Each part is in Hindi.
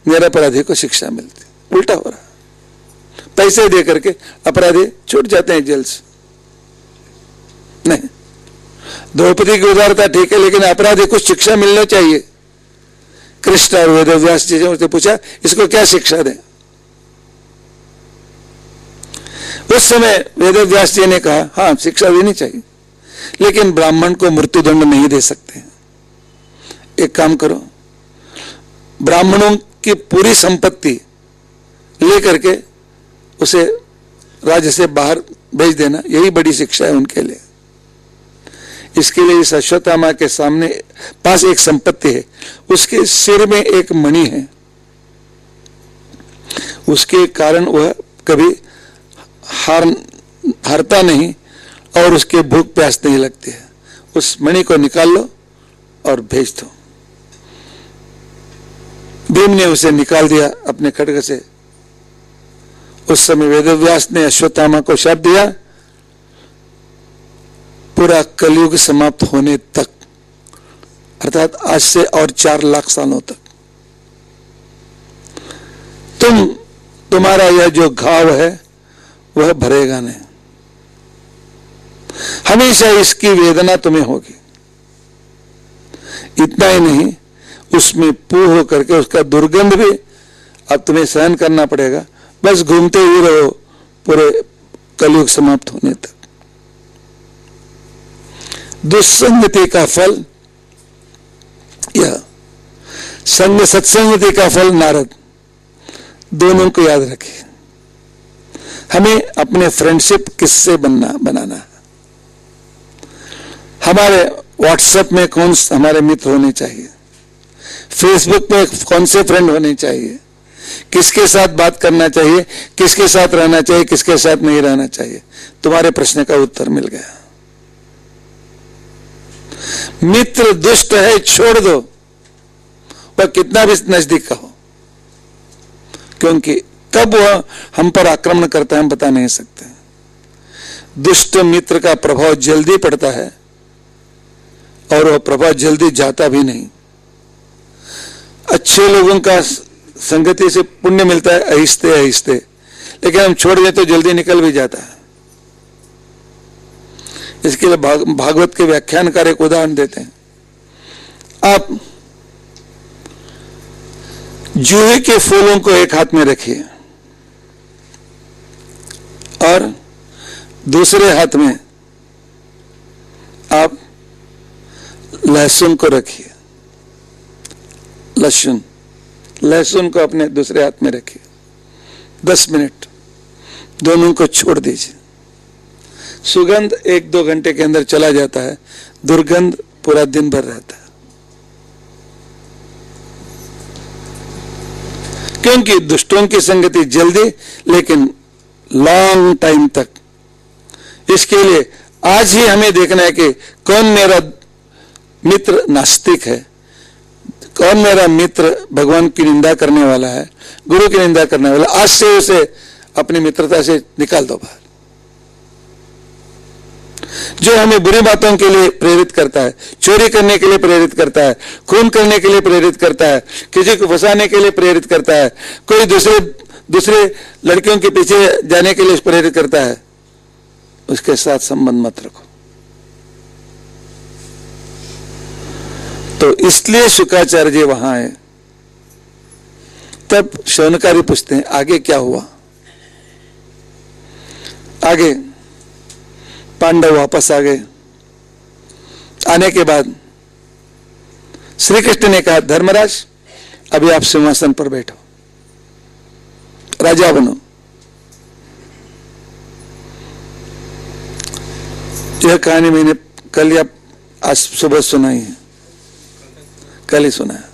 निरपराधी को शिक्षा मिलती, उल्टा हो रहा। पैसे दे करके अपराधी छूट जाते हैं जेल से। नहीं, द्रौपदी की उदारता ठीक है, लेकिन अपराधी को शिक्षा मिलना चाहिए। कृष्ण और वेदव्यास जी ने पूछा इसको क्या शिक्षा दें। उस समय वेदव्यास जी ने कहा हाँ शिक्षा देनी चाहिए, लेकिन ब्राह्मण को मृत्युदंड नहीं दे सकते। एक काम करो, ब्राह्मणों की पूरी संपत्ति लेकर के उसे राज्य से बाहर भेज देना, यही बड़ी शिक्षा है उनके लिए। इसके लिए इस अश्वत्थामा के सामने पास एक संपत्ति है, उसके सिर में एक मणि है, उसके कारण वह कभी हारता नहीं और उसके भूख प्यास नहीं लगती है। उस मणि को निकाल लो और भेज दो। भीम ने उसे निकाल दिया अपने खड्ग से। उस समय वेदव्यास ने अश्वत्थामा को शाप दिया, पूरा कलयुग समाप्त होने तक, अर्थात आज से और 4 लाख सालों तक तुम्हारा यह जो घाव है वह भरेगा नहीं, हमेशा इसकी वेदना तुम्हें होगी। इतना ही नहीं, उसमें पू हो करके उसका दुर्गंध भी अब तुम्हें सहन करना पड़ेगा। बस घूमते ही रहो पूरे कलयुग समाप्त होने तक। दुस्संगति का फल यह, संग सत्संगति का फल नारद, दोनों को याद रखिए। हमें अपने फ्रेंडशिप किससे बनाना है। हमारे व्हाट्सएप में कौन हमारे मित्र होने चाहिए, फेसबुक में कौन से फ्रेंड होने चाहिए, किसके साथ बात करना चाहिए, किसके साथ रहना चाहिए, किसके साथ नहीं रहना चाहिए। तुम्हारे प्रश्न का उत्तर मिल गया। मित्र दुष्ट है, छोड़ दो, वह कितना भी नजदीक का हो, क्योंकि कब वह हम पर आक्रमण करता है हम बता नहीं सकते। दुष्ट मित्र का प्रभाव जल्दी पड़ता है और वह प्रभाव जल्दी जाता भी नहीं। अच्छे लोगों का संगति से पुण्य मिलता है आहिस्ते आहिस्ते, लेकिन हम छोड़ दें तो जल्दी निकल भी जाता है। इसके लिए भागवत के व्याख्यानकार एक उदाहरण देते हैं। आप जूही के फूलों को एक हाथ में रखिए और दूसरे हाथ में आप लहसुन को रखिए। लहसुन को अपने दूसरे हाथ में रखिए। 10 मिनट दोनों को छोड़ दीजिए। सुगंध 1-2 घंटे के अंदर चला जाता है, दुर्गंध पूरा दिन भर रहता है, क्योंकि दुष्टों की संगति जल्दी लेकिन लॉन्ग टाइम तक। इसके लिए आज ही हमें देखना है कि कौन मेरा मित्र नास्तिक है, कौन मेरा मित्र भगवान की निंदा करने वाला है, गुरु की निंदा करने वाला। आज से उसे अपनी मित्रता से निकाल दो बाहर। जो हमें बुरी बातों के लिए प्रेरित करता है, चोरी करने के लिए प्रेरित करता है, खून करने के लिए प्रेरित करता है, किसी को फंसाने के लिए प्रेरित करता है, कोई दूसरे लड़कियों के पीछे जाने के लिए प्रेरित करता है, उसके साथ संबंध मत रखो। तो इसलिए शुक्राचार्य जी वहां आए। तब शौनकारी पूछते हैं आगे क्या हुआ। आगे पांडव वापस आ गए। आने के बाद श्री कृष्ण ने कहा धर्मराज अभी आप सिंहासन पर बैठो, राजा बनो। यह कहानी मैंने कल या आज सुबह सुनाई है, कल ही सुना है।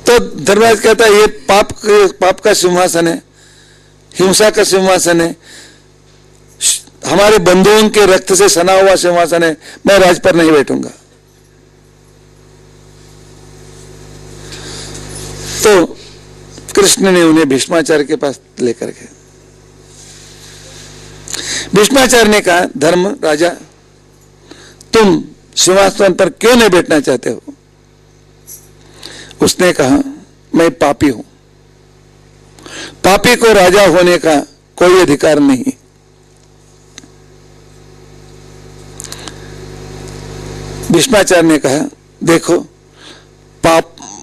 तो धर्मराज कहता है ये पाप का सिंहासन है, हिंसा का सिंहासन है, हमारे बंधुओं के रक्त से सना हुआ सिंहासन है, मैं राज पर नहीं बैठूंगा। तो कृष्ण ने उन्हें भीष्माचार्य के पास लेकर गए। भीष्माचार्य ने कहा धर्म राजा तुम सिंहासन पर क्यों नहीं बैठना चाहते हो। उसने कहा मैं पापी हूं। पापी को राजा होने का कोई अधिकार नहीं। भीष्माचार्य ने कहा, देखो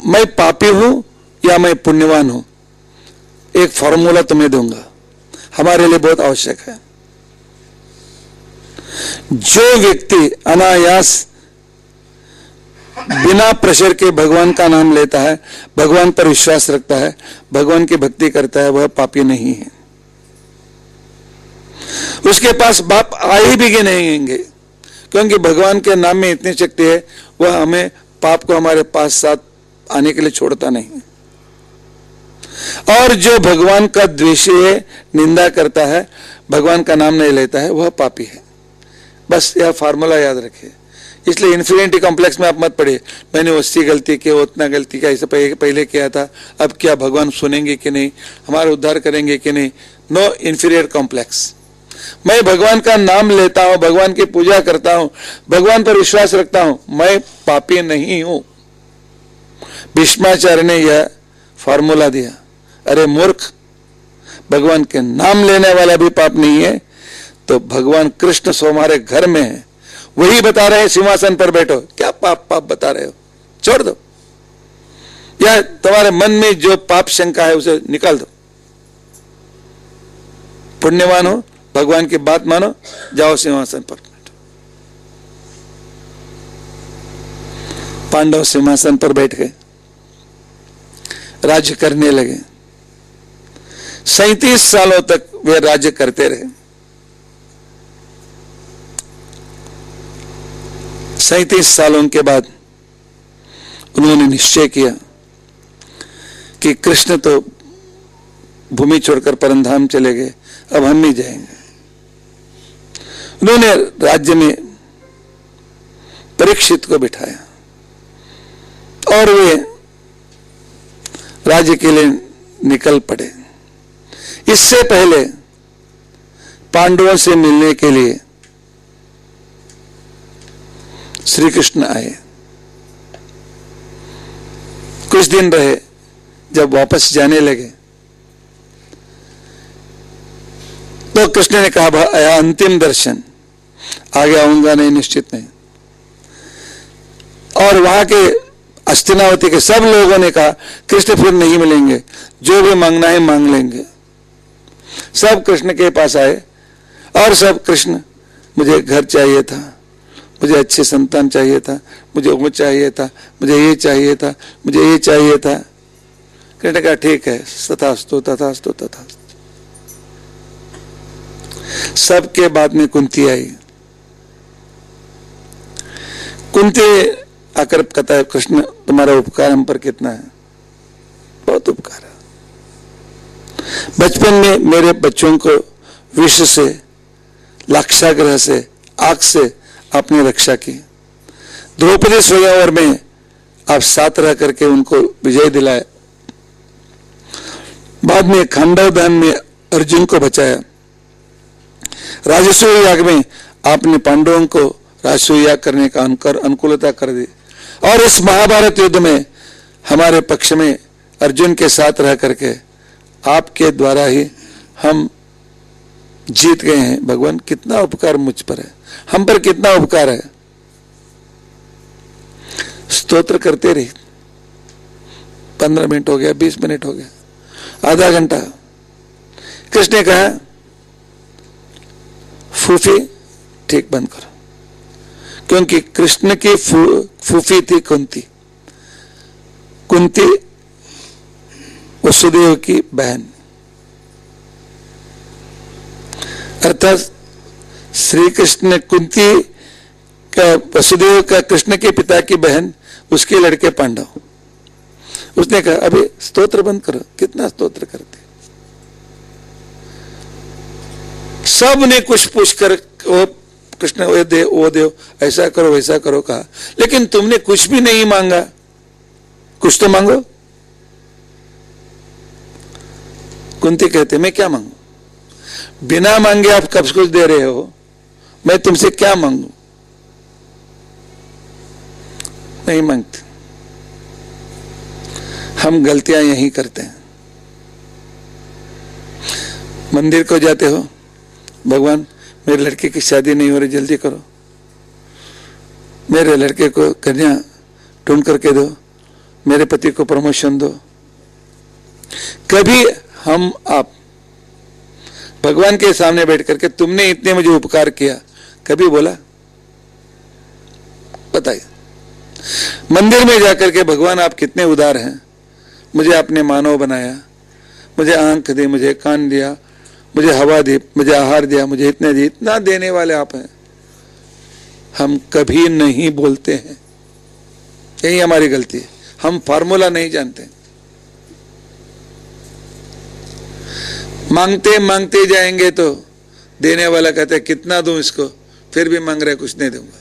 मैं पापी हूं या मैं पुण्यवान हूं, एक फॉर्मूला तुम्हें दूंगा, हमारे लिए बहुत आवश्यक है। जो व्यक्ति अनायास बिना प्रेशर के भगवान का नाम लेता है, भगवान पर विश्वास रखता है, भगवान की भक्ति करता है, वह पापी नहीं है। उसके पास बाप आई भी कि नहीं आएंगे, क्योंकि भगवान के नाम में इतनी शक्ति है, वह हमें पाप को हमारे पास साथ आने के लिए छोड़ता नहीं। और जो भगवान का द्वेषी है, निंदा करता है, भगवान का नाम नहीं लेता है, वह पापी है। बस यह फार्मूला याद रखिए। इसलिए इन्फिनिटी कॉम्प्लेक्स में आप मत पढ़िए, मैंने उसकी गलती की, उतना गलती का, ऐसे पहले किया था, अब क्या भगवान सुनेंगे कि नहीं, हमारा उद्धार करेंगे कि नहीं। No inferior complex. मैं भगवान का नाम लेता हूं, भगवान की पूजा करता हूं, भगवान पर विश्वास रखता हूं, मैं पापी नहीं हूं। भीष्माचार्य ने यह फॉर्मूला दिया। अरे मूर्ख, भगवान के नाम लेने वाला भी पाप नहीं है, तो भगवान कृष्ण सो हमारे घर में है, वही बता रहे हैं सिंहासन पर बैठो, क्या पाप पाप बता रहे हो, छोड़ दो। या तुम्हारे मन में जो पाप शंका है उसे निकाल दो। पुण्यवान हो, भगवान की बात मानो, जाओ सिंहासन पर बैठो। पांडव सिंहासन पर बैठ गए, राज्य करने लगे। 37 सालों तक वे राज्य करते रहे। 37 सालों के बाद उन्होंने निश्चय किया कि कृष्ण तो भूमि छोड़कर परमधाम चले गए, अब हम ही जाएंगे। उन्होंने राज्य में परीक्षित को बिठाया और वे राज्य के लिए निकल पड़े। इससे पहले पांडवों से मिलने के लिए श्री कृष्ण आए, कुछ दिन रहे। जब वापस जाने लगे तो कृष्ण ने कहा, आया अंतिम दर्शन, आगे आऊंगा नहीं, निश्चित नहीं। और वहां के हस्तिनावती के सब लोगों ने कहा, कृष्ण फिर नहीं मिलेंगे, जो भी मांगना है मांग लेंगे। सब कृष्ण के पास आए और सब, कृष्ण मुझे घर चाहिए था, मुझे अच्छे संतान चाहिए था, मुझे वो चाहिए था, मुझे ये चाहिए था, मुझे ये चाहिए था। कृष्ण कहा, ठीक है, तथास्तु तथास्तु तथास्तु। सबके बाद में कुंती आई। कुंती आकर कहता है, कृष्ण तुम्हारा उपकार हम पर कितना है, बहुत उपकार है। बचपन में मेरे बच्चों को विष से, लाक्षागृह से, आग से आपने रक्षा की। द्रौपदी स्वयंवर में आप साथ रह करके उनको विजय दिलाए। बाद में खांडवदान में अर्जुन को बचाया। राजसूय याग में आपने पांडवों को राजसूय याग करने का अनुकूलता कर दी। और इस महाभारत युद्ध में हमारे पक्ष में अर्जुन के साथ रह करके आपके द्वारा ही हम जीत गए हैं। भगवान कितना उपकार मुझ पर है, हम पर कितना उपकार है। स्तोत्र करते रहे। 15 मिनट हो गया, 20 मिनट हो गया, आधा घंटा। कृष्ण ने कहा, फूफी ठीक बंद करो, क्योंकि कृष्ण की फूफी थी कुंती। कुंती वसुदेव की बहन, अर्थात श्री कृष्ण कुंती का, वसुदेव का कृष्ण के पिता की बहन, उसके लड़के पांडव। उसने कहा, अभी स्तोत्र बंद करो। कितना स्तोत्र करते, सब ने कुछ पूछकर, वो कृष्ण वो दे वो दे, ऐसा करो वैसा करो कहा, लेकिन तुमने कुछ भी नहीं मांगा। कुछ तो मांगो। कुंती कहते, मैं क्या मांगू, बिना मांगे आप कब कुछ दे रहे हो, मैं तुमसे क्या मांगू। नहीं मांगते। हम गलतियां यही करते हैं। मंदिर को जाते हो, भगवान मेरे लड़के की शादी नहीं हो रही, जल्दी करो, मेरे लड़के को कन्या ढूंढ करके दो, मेरे पति को प्रमोशन दो। कभी हम आप भगवान के सामने बैठ करके तुमने इतने मुझे उपकार किया कभी बोला? बताइए। मंदिर में जाकर के भगवान आप कितने उदार हैं, मुझे आपने मानव बनाया, मुझे आंख दी, मुझे कान दिया, मुझे हवा दी, मुझे आहार दिया, मुझे इतने दी, इतना देने वाले आप हैं। हम कभी नहीं बोलते हैं, यही हमारी गलती है। हम फार्मूला नहीं जानते, मांगते मांगते जाएंगे तो देने वाला कहता है कितना दूं इसको, फिर भी मांग रहे कुछ नहीं दूंगा।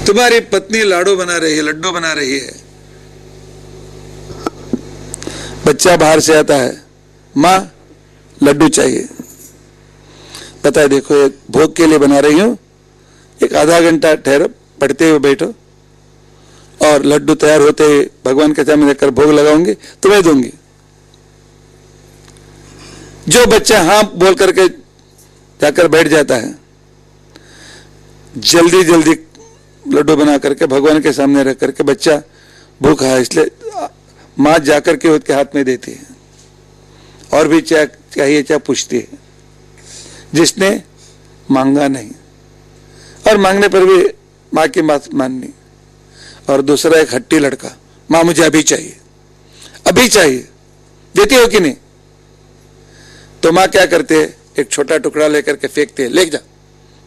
तुम्हारी पत्नी लाडू बना रही है, लड्डू बना रही है, बच्चा बाहर से आता है, मां लड्डू चाहिए, पता है देखो एक भोग के लिए बना रही हूं, एक आधा घंटा ठहरो, पढ़ते हुए बैठो और लड्डू तैयार होते भगवान के सामने रखकर भोग लगाऊंगी, तुम्हें दूंगी। जो बच्चा हाँ बोल करके जाकर बैठ जाता है, जल्दी जल्दी लड्डू बना करके भगवान के सामने रख करके, बच्चा भूखा है इसलिए मां जाकर के उसके हाथ में देती है और भी चाहिए क्या पूछती है, जिसने मांगा नहीं और मांगने पर भी मां की बात माननी। और दूसरा एक हट्टी लड़का, मां मुझे अभी चाहिए, अभी चाहिए, देती हो कि नहीं? तो मां क्या करते है, एक छोटा टुकड़ा लेकर के फेंकते है, लेके जा,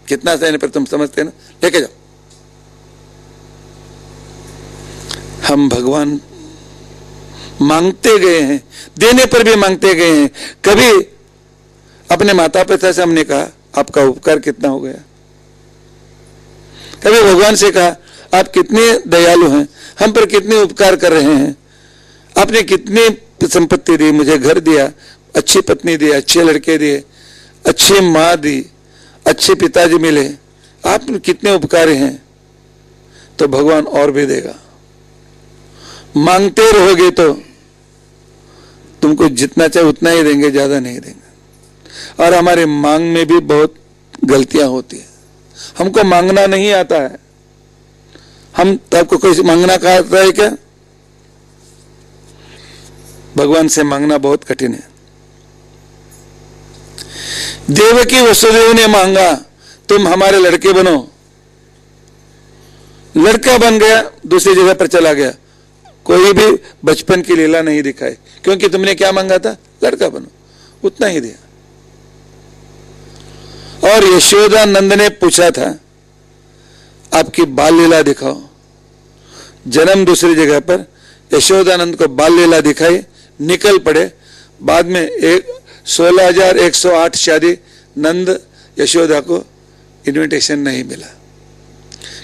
कितना सहने पर तुम समझते हैं ना, लेके जाओ। हम भगवान मांगते गए हैं, देने पर भी मांगते गए हैं। कभी अपने माता पिता से हमने कहा आपका उपकार कितना हो गया? कभी भगवान से कहा आप कितने दयालु हैं, हम पर कितने उपकार कर रहे हैं, आपने कितनी संपत्ति दी, मुझे घर दिया, अच्छी पत्नी दी, अच्छे लड़के दिए, अच्छी माँ दी, अच्छे पिताजी मिले, आप कितने उपकारी हैं। तो भगवान और भी देगा। मांगते रहोगे तो तुमको जितना चाहे उतना ही देंगे, ज्यादा नहीं देंगे। और हमारे मांग में भी बहुत गलतियां होती है, हमको मांगना नहीं आता है। हम आपको कोई मांगना कहा है क्या? भगवान से मांगना बहुत कठिन है। देवकी वसुदेव ने मांगा तुम हमारे लड़के बनो, लड़का बन गया, दूसरी जगह पर चला गया, कोई भी बचपन की लीला नहीं दिखाई, क्योंकि तुमने क्या मांगा था? लड़का बनो, उतना ही दिया। और यशोदा नंद ने पूछा था आपकी बाल लीला दिखाओ, जन्म दूसरी जगह पर, यशोदानंद को बाल लीला दिखाई, निकल पड़े। बाद में 16,108 शादी, नंद यशोदा को इनविटेशन नहीं मिला,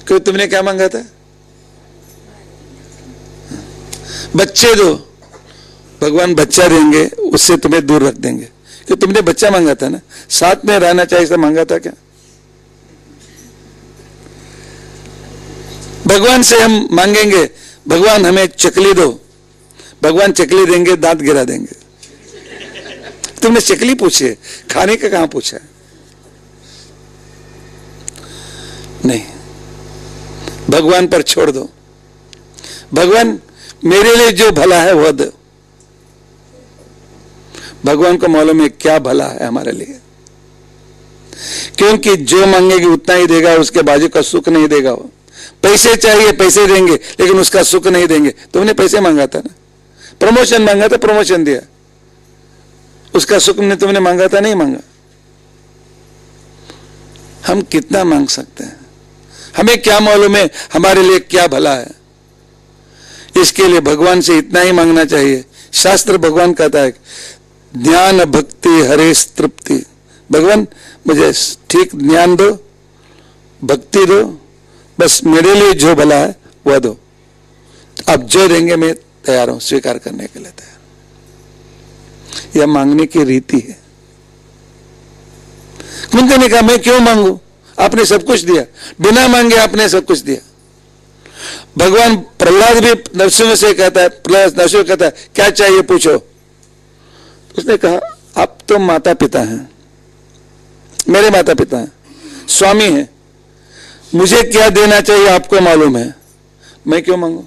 क्यों? तुमने क्या मांगा था? बच्चे दो, भगवान बच्चा देंगे, उससे तुम्हें दूर रख देंगे, कि तुमने बच्चा मांगा था ना, साथ में रहना चाहिए, ऐसा मांगा था क्या? भगवान से हम मांगेंगे भगवान हमें चकली दो, भगवान चकली देंगे, दांत गिरा देंगे। तुमने चकली पूछी है, खाने का कहां पूछा है? नहीं, भगवान पर छोड़ दो। भगवान मेरे लिए जो भला है वह दो। भगवान को मालूम है क्या भला है हमारे लिए, क्योंकि जो मांगेगी उतना ही देगा, उसके बाजू का सुख नहीं देगा। वो पैसे चाहिए पैसे देंगे, लेकिन उसका सुख नहीं देंगे। तुमने पैसे मांगा था ना, प्रमोशन मांगा था, प्रमोशन दिया, उसका सुख ने तुमने मांगा था, नहीं मांगा। हम कितना मांग सकते हैं? हमें क्या मालूम है हमारे लिए क्या भला है? इसके लिए भगवान से इतना ही मांगना चाहिए। शास्त्र भगवान कहता है ज्ञान भक्ति हरेश तृप्ति। भगवान मुझे ठीक ज्ञान दो, भक्ति दो, बस मेरे लिए जो भला है वह दो। आप जो देंगे मैं तैयार हूं स्वीकार करने के लिए तैयार। यह मांगने की रीति है। कुंती ने कहा मैं क्यों मांगू, आपने सब कुछ दिया, बिना मांगे आपने सब कुछ दिया, भगवान प्रहलाद भी नरसिंह से कहता है, प्रहलाद नरसिंह कहता है क्या चाहिए पूछो। उसने कहा आप तो माता पिता हैं, मेरे माता पिता हैं, स्वामी हैं, मुझे क्या देना चाहिए आपको मालूम है, मैं क्यों मांगू।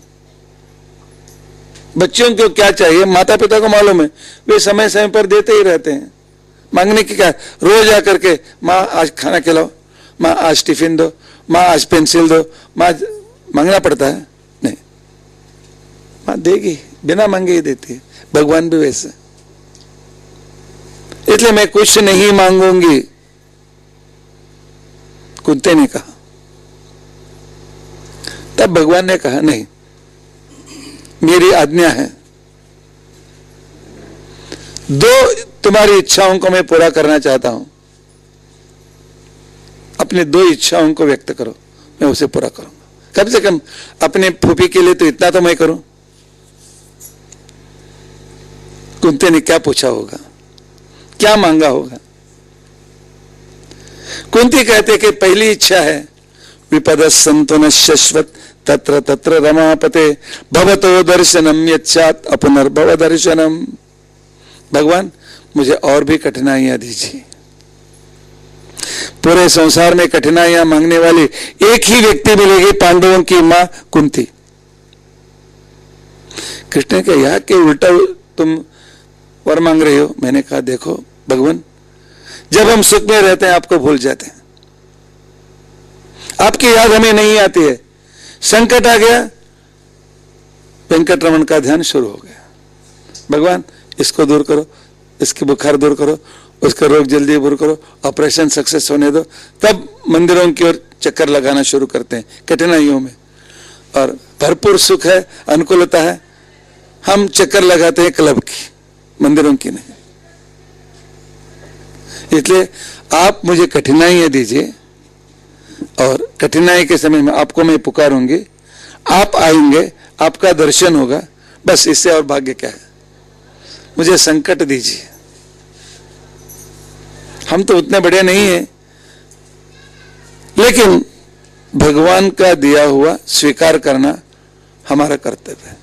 बच्चों को क्या चाहिए माता पिता को मालूम है, वे समय समय पर देते ही रहते हैं। मांगने की क्या, रोज आकर के माँ आज खाना खिलाओ, माँ आज टिफिन दो, माँ आज पेंसिल दो, माँ मांगना पड़ता है? नहीं, माँ देगी, बिना मांगे ही देती है। भगवान भी वैसे, इसलिए मैं कुछ नहीं मांगूंगी, कुत्ते ने कहा। तब भगवान ने कहा नहीं, मेरी आज्ञा है, दो तुम्हारी इच्छाओं को मैं पूरा करना चाहता हूं, अपनी दो इच्छाओं को व्यक्त करो, मैं उसे पूरा करूंगा। कम से कम अपने फूफी के लिए तो इतना तो मैं करूं। कुंती ने क्या पूछा होगा, क्या मांगा होगा? कुंती कहते कि पहली इच्छा है विपद संतुन शाश्वत तत्र तत्र रमापते भवतो दर्शनम यच्छात अपनर्भव दर्शनम। भगवान मुझे और भी कठिनाइयां दीजिए। पूरे संसार में कठिनाइयां मांगने वाली एक ही व्यक्ति मिलेगी, पांडवों की मां कुंती। कृष्ण ने कहा यह कि उल्टा तुम वर मांग रहे हो। मैंने कहा देखो भगवान, जब हम सुख में रहते हैं आपको भूल जाते हैं, आपकी याद हमें नहीं आती है। संकट आ गया, वेंकट रमन का ध्यान शुरू हो गया। भगवान इसको दूर करो, इसकी बुखार दूर करो, उसका रोग जल्दी दूर करो, ऑपरेशन सक्सेस होने दो। तब मंदिरों की ओर चक्कर लगाना शुरू करते हैं कठिनाइयों में, और भरपूर सुख है, अनुकूलता है, हम चक्कर लगाते हैं क्लब की, मंदिरों की नहीं। इसलिए आप मुझे कठिनाइयां दीजिए, और कठिनाई के समय में आपको मैं पुकारूंगी, आप आएंगे, आपका दर्शन होगा, बस इससे और भाग्य क्या है। मुझे संकट दीजिए, हम तो उतने बड़े नहीं हैं, लेकिन भगवान का दिया हुआ स्वीकार करना हमारा कर्तव्य है।